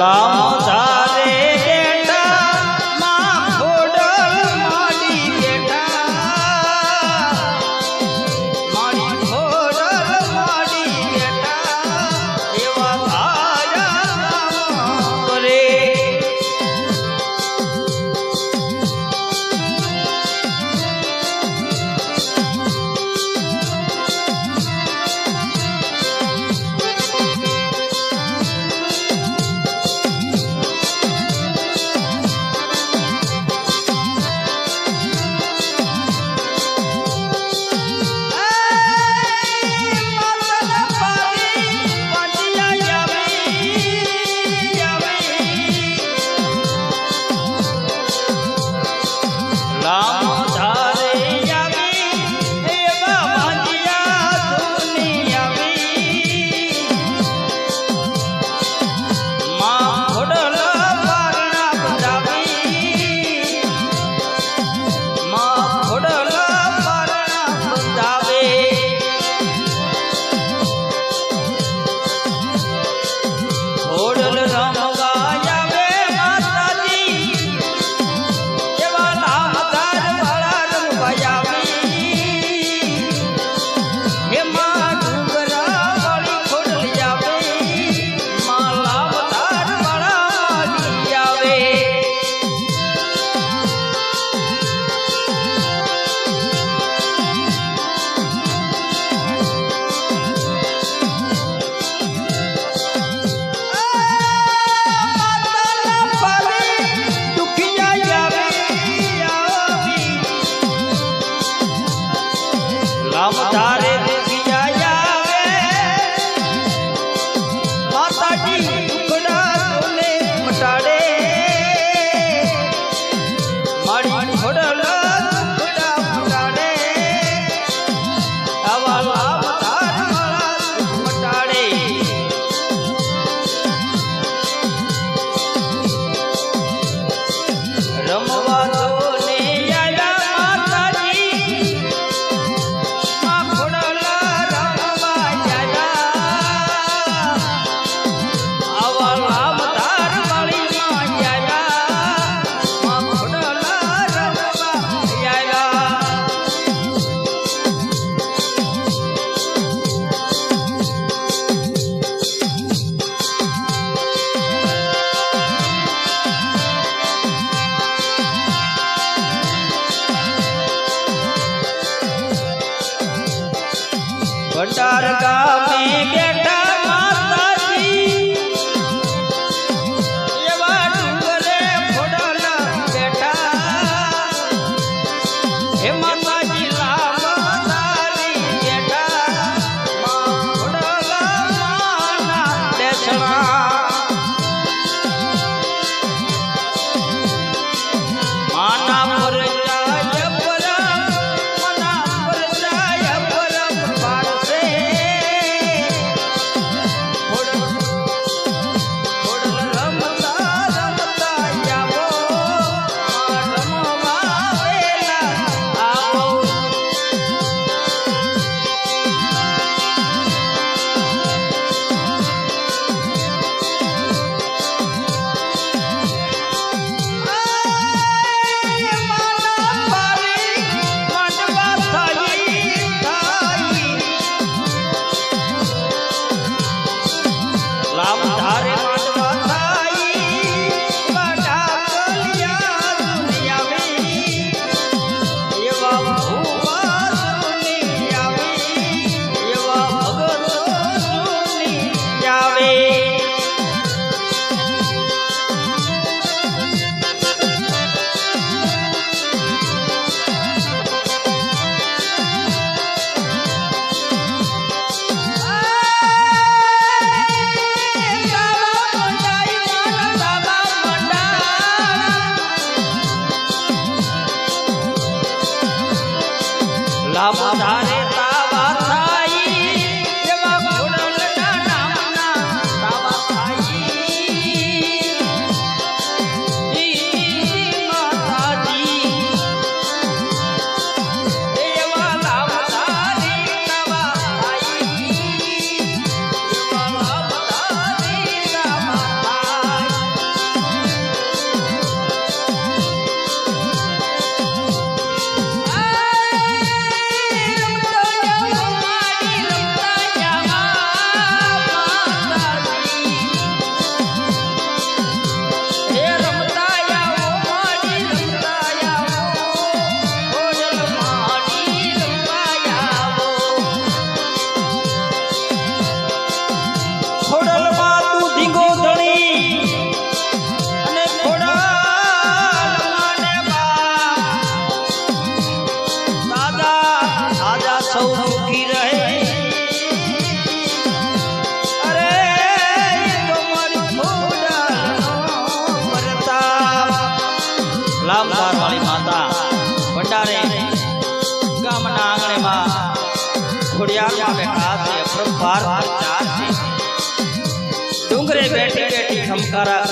લામ ધારે બેઠા માં ખોડલ માડી બેઠા માડી ખોડલ માડી બેઠા એવા તારા કરે ધારે દુખિયા આવે માતાજી દુખડા તોને મટાડે મારી ખોડલ દુખડા મટાડે આવા લાભ ધાર વાળા મટાડે રમવા ભટાર ગામે બેઠા માતાજી એવા ડુંગરે ફોડલા બેઠા હે માતાજી લામ તારી બેઠા માં ફોડલા માના દેશણા માના પર ગુલામદાર વાળી માતા ભંડારે ગામના આંગણેમાં ખોડિયારમાં બેઠા છે. અપરંપાર પ્રચાર છે. ડુંગરે બેઠી બેઠી ખમકારા